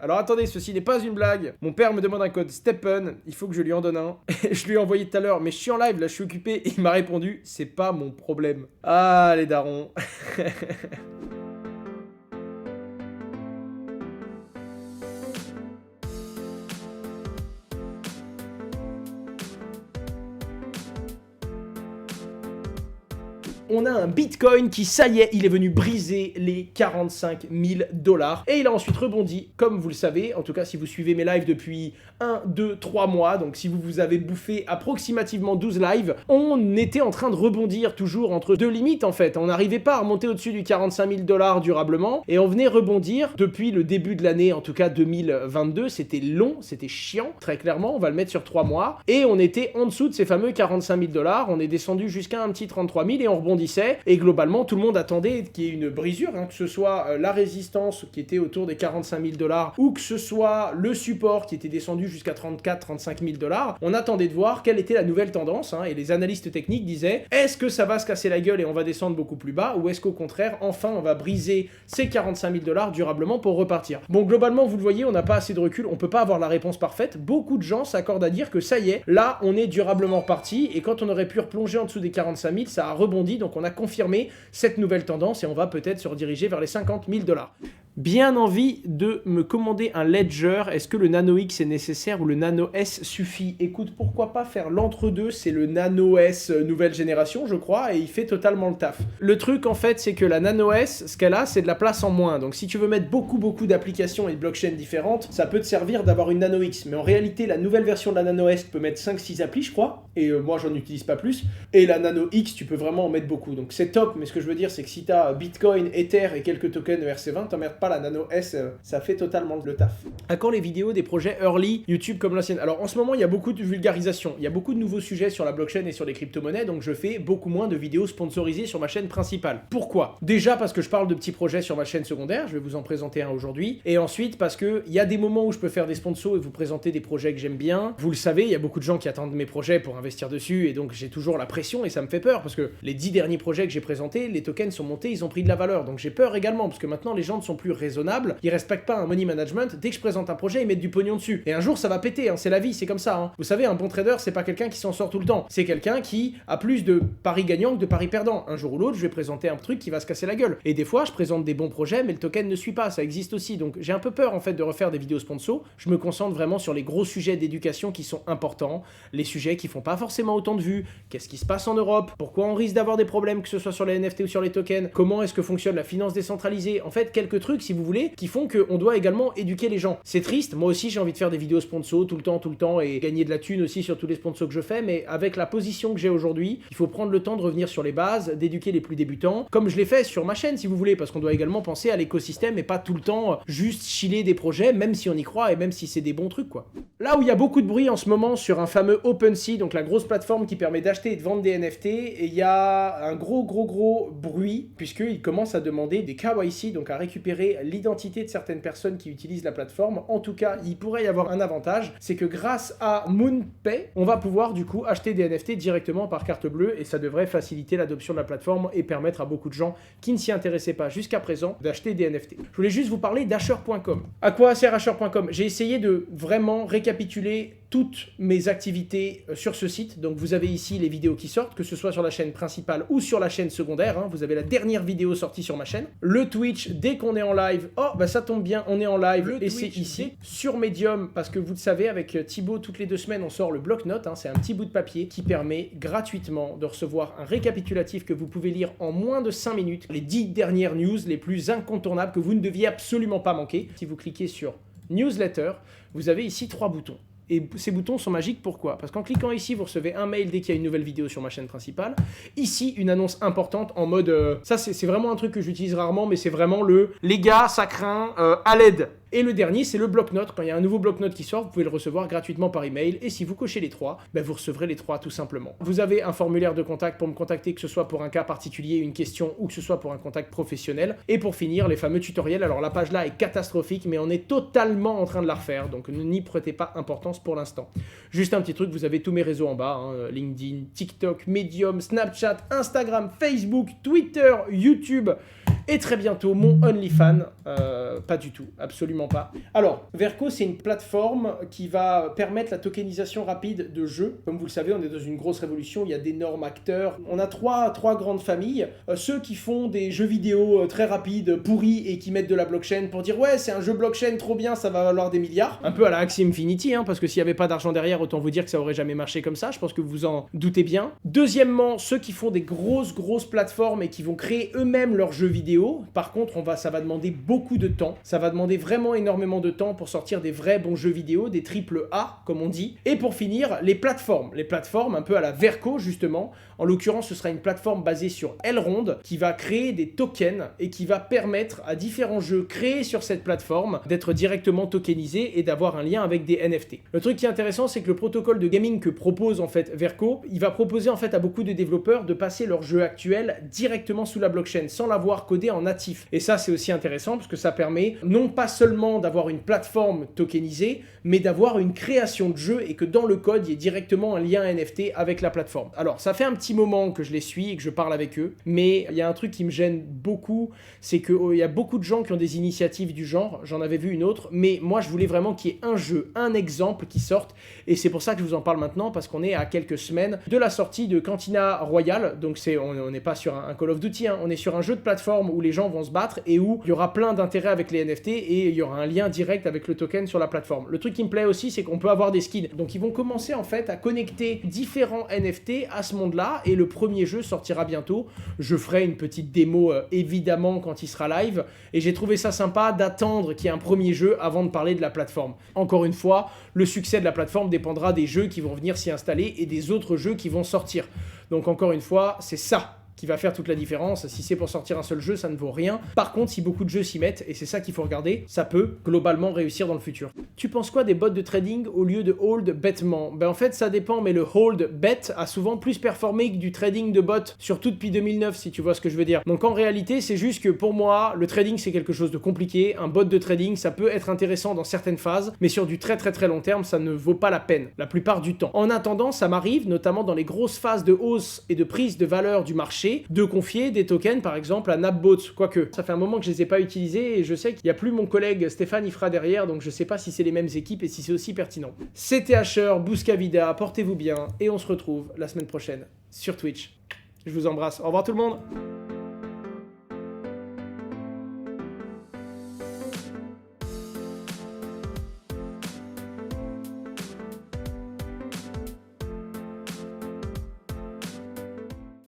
Alors attendez, ceci n'est pas une blague. Mon père me demande un code Steppen, il faut que je lui en donne un. Je lui ai envoyé tout à l'heure, mais je suis en live, là je suis occupé, et il m'a répondu, c'est pas mon problème. Ah les darons. On a un Bitcoin qui, ça y est, il est venu briser les 45 000 $. Et il a ensuite rebondi, comme vous le savez, en tout cas si vous suivez mes lives depuis 1, 2, 3 mois, donc si vous avez bouffé approximativement 12 lives, on était en train de rebondir toujours entre deux limites en fait. On n'arrivait pas à remonter au-dessus du 45 000 $ durablement, et on venait rebondir depuis le début de l'année, en tout cas 2022, c'était long, c'était chiant, très clairement, on va le mettre sur 3 mois, et on était en dessous de ces fameux 45 000 $, on est descendu jusqu'à un petit 33 000 et on rebondit. Et globalement tout le monde attendait qu'il y ait une brisure, que ce soit la résistance qui était autour des 45 000 $ ou que ce soit le support qui était descendu jusqu'à 34-35 000 $. On attendait de voir quelle était la nouvelle tendance, et les analystes techniques disaient est-ce que ça va se casser la gueule et on va descendre beaucoup plus bas, ou est-ce qu'au contraire enfin on va briser ces 45 000 $ durablement pour repartir. Bon, globalement vous le voyez, on n'a pas assez de recul, on peut pas avoir la réponse parfaite. Beaucoup de gens s'accordent à dire que ça y est, là on est durablement reparti, et quand on aurait pu replonger en dessous des 45 000, ça a rebondi, donc on a confirmé cette nouvelle tendance et on va peut-être se rediriger vers les 50 000 $. Bien envie de me commander un Ledger, est-ce que le Nano X est nécessaire ou le Nano S suffit? Écoute, pourquoi pas faire l'entre-deux, c'est le Nano S nouvelle génération je crois, et il fait totalement le taf. Le truc en fait c'est que la Nano S, ce qu'elle a c'est de la place en moins, donc si tu veux mettre beaucoup d'applications et de blockchains différentes, ça peut te servir d'avoir une Nano X, mais en réalité la nouvelle version de la Nano S peut mettre 5-6 applis je crois, et moi j'en utilise pas plus, et la Nano X tu peux vraiment en mettre beaucoup, donc c'est top, mais ce que je veux dire c'est que si t'as Bitcoin, Ether et quelques tokens ERC20, t'emmerdes pas la Nano S, ça fait totalement le taf. À quand les vidéos des projets early YouTube comme la sienne? Alors en ce moment il y a beaucoup de vulgarisation, il y a beaucoup de nouveaux sujets sur la blockchain et sur les crypto-monnaies, donc je fais beaucoup moins de vidéos sponsorisées sur ma chaîne principale. Pourquoi? Déjà parce que je parle de petits projets sur ma chaîne secondaire, je vais vous en présenter un aujourd'hui, et ensuite parce que il y a des moments où je peux faire des sponsors et vous présenter des projets que j'aime bien. Vous le savez, il y a beaucoup de gens qui attendent mes projets pour investir dessus, et donc j'ai toujours la pression et ça me fait peur parce que les 10 derniers projets que j'ai présentés, les tokens sont montés, ils ont pris de la valeur, donc j'ai peur également parce que maintenant les gens ne sont plus raisonnables, ils respectent pas un money management. Dès que je présente un projet, ils mettent du pognon dessus, et un jour ça va péter, c'est la vie, c'est comme ça. Vous savez, un bon trader c'est pas quelqu'un qui s'en sort tout le temps, c'est quelqu'un qui a plus de paris gagnants que de paris perdants. Un jour ou l'autre je vais présenter un truc qui va se casser la gueule, et des fois je présente des bons projets mais le token ne suit pas, ça existe aussi, donc j'ai un peu peur en fait de refaire des vidéos sponsors. Je me concentre vraiment sur les gros sujets d'éducation qui sont importants, les sujets qui font pas forcément autant de vues, qu'est-ce qui se passe en Europe, pourquoi on risque d'avoir des problèmes que ce soit sur les NFT ou sur les tokens, comment est-ce que fonctionne la finance décentralisée, en fait quelques trucs si vous voulez qui font qu'on doit également éduquer les gens. C'est triste, moi aussi j'ai envie de faire des vidéos sponsors tout le temps et gagner de la thune aussi sur tous les sponsors que je fais, mais avec la position que j'ai aujourd'hui, il faut prendre le temps de revenir sur les bases, d'éduquer les plus débutants, comme je l'ai fait sur ma chaîne si vous voulez, parce qu'on doit également penser à l'écosystème et pas tout le temps juste chiller des projets, même si on y croit et même si c'est des bons trucs quoi. Là où il y a beaucoup de bruit en ce moment sur un fameux OpenSea, donc la grosse plateforme qui permet d'acheter et de vendre des NFT, et il y a un gros bruit puisqu'ils commencent à demander des KYC, donc à récupérer l'identité de certaines personnes qui utilisent la plateforme. En tout cas, il pourrait y avoir un avantage, c'est que grâce à MoonPay, on va pouvoir du coup acheter des NFT directement par carte bleue, et ça devrait faciliter l'adoption de la plateforme et permettre à beaucoup de gens qui ne s'y intéressaient pas jusqu'à présent d'acheter des NFT. Je voulais juste vous parler d'Asher.com. À quoi sert Asher.com? J'ai essayé de vraiment récapituler toutes mes activités sur ce site, donc vous avez ici les vidéos qui sortent, que ce soit sur la chaîne principale ou sur la chaîne secondaire, vous avez la dernière vidéo sortie sur ma chaîne, le Twitch dès qu'on est en live, oh bah ça tombe bien, on est en live, et c'est ici, sur Medium, parce que vous le savez, avec Thibaut, toutes les 2 semaines on sort le bloc-notes, c'est un petit bout de papier qui permet gratuitement de recevoir un récapitulatif que vous pouvez lire en moins de 5 minutes, les 10 dernières news les plus incontournables que vous ne deviez absolument pas manquer. Si vous cliquez sur Newsletter, vous avez ici 3 boutons. Et ces boutons sont magiques, pourquoi? Parce qu'en cliquant ici, vous recevez un mail dès qu'il y a une nouvelle vidéo sur ma chaîne principale. Ici, une annonce importante en mode... ça, c'est vraiment un truc que j'utilise rarement, mais c'est vraiment le « les gars, ça craint, à l'aide ». Et le dernier, c'est le bloc-notes. Quand il y a un nouveau bloc-notes qui sort, vous pouvez le recevoir gratuitement par email. Et si vous cochez les 3, vous recevrez les 3 tout simplement. Vous avez un formulaire de contact pour me contacter, que ce soit pour un cas particulier, une question, ou que ce soit pour un contact professionnel. Et pour finir, les fameux tutoriels. Alors la page là est catastrophique, mais on est totalement en train de la refaire. Donc n'y prêtez pas importance pour l'instant. Juste un petit truc, vous avez tous mes réseaux en bas. LinkedIn, TikTok, Medium, Snapchat, Instagram, Facebook, Twitter, YouTube... Et très bientôt, mon OnlyFans, pas du tout, absolument pas. Alors, Verco, c'est une plateforme qui va permettre la tokenisation rapide de jeux. Comme vous le savez, on est dans une grosse révolution, il y a d'énormes acteurs. On a trois grandes familles. Ceux qui font des jeux vidéo très rapides, pourris, et qui mettent de la blockchain pour dire « Ouais, c'est un jeu blockchain trop bien, ça va valoir des milliards ». Un peu à la Axie Infinity, hein, parce que s'il n'y avait pas d'argent derrière, autant vous dire que ça aurait jamais marché comme ça. Je pense que vous en doutez bien. Deuxièmement, ceux qui font des grosses plateformes et qui vont créer eux-mêmes leurs jeux vidéo. Par contre, ça va demander beaucoup de temps. Ça va demander vraiment énormément de temps pour sortir des vrais bons jeux vidéo, des triple A, comme on dit. Et pour finir, les plateformes. Les plateformes, un peu à la Verco, justement. En l'occurrence, ce sera une plateforme basée sur Elrond qui va créer des tokens et qui va permettre à différents jeux créés sur cette plateforme d'être directement tokenisés et d'avoir un lien avec des NFT. Le truc qui est intéressant, c'est que le protocole de gaming que propose en fait Verco, il va proposer en fait à beaucoup de développeurs de passer leur jeu actuel directement sous la blockchain sans l'avoir codé en natif. Et ça, c'est aussi intéressant parce que ça permet non pas seulement d'avoir une plateforme tokenisée, mais d'avoir une création de jeu et que dans le code, il y ait directement un lien NFT avec la plateforme. Alors, ça fait un petit moment que je les suis et que je parle avec eux, mais il y a un truc qui me gêne beaucoup, c'est qu'il y a beaucoup de gens qui ont des initiatives du genre, j'en avais vu une autre, mais moi, je voulais vraiment qu'il y ait un jeu, un exemple qui sorte, et c'est pour ça que je vous en parle maintenant, parce qu'on est à quelques semaines de la sortie de Cantina Royale, donc on n'est pas sur un Call of Duty, hein, on est sur un jeu de plateforme où les gens vont se battre et où il y aura plein d'intérêts avec les NFT et il y aura un lien direct avec le token sur la plateforme. Le truc qui me plaît aussi, c'est qu'on peut avoir des skins. Donc ils vont commencer en fait à connecter différents NFT à ce monde-là et le premier jeu sortira bientôt. Je ferai une petite démo évidemment quand il sera live et j'ai trouvé ça sympa d'attendre qu'il y ait un premier jeu avant de parler de la plateforme. Encore une fois, le succès de la plateforme dépendra des jeux qui vont venir s'y installer et des autres jeux qui vont sortir. Donc encore une fois, c'est ça qui va faire toute la différence. Si c'est pour sortir un seul jeu, ça ne vaut rien. Par contre, si beaucoup de jeux s'y mettent, et c'est ça qu'il faut regarder, ça peut globalement réussir dans le futur. Tu penses quoi des bots de trading au lieu de hold bêtement? Ben en fait, ça dépend, mais le hold bet a souvent plus performé que du trading de bots, surtout depuis 2009, si tu vois ce que je veux dire. Donc en réalité, c'est juste que pour moi, le trading, c'est quelque chose de compliqué. Un bot de trading, ça peut être intéressant dans certaines phases, mais sur du très long terme, ça ne vaut pas la peine, la plupart du temps. En attendant, ça m'arrive, notamment dans les grosses phases de hausse et de prise de valeur du marché, de confier des tokens par exemple à Napbots, quoique ça fait un moment que je les ai pas utilisés et je sais qu'il n'y a plus mon collègue Stéphane Ifra derrière, donc je sais pas si c'est les mêmes équipes et si c'est aussi pertinent. C'était Asher, Bouscavida, portez-vous bien et on se retrouve la semaine prochaine sur Twitch. Je vous embrasse, au revoir tout le monde.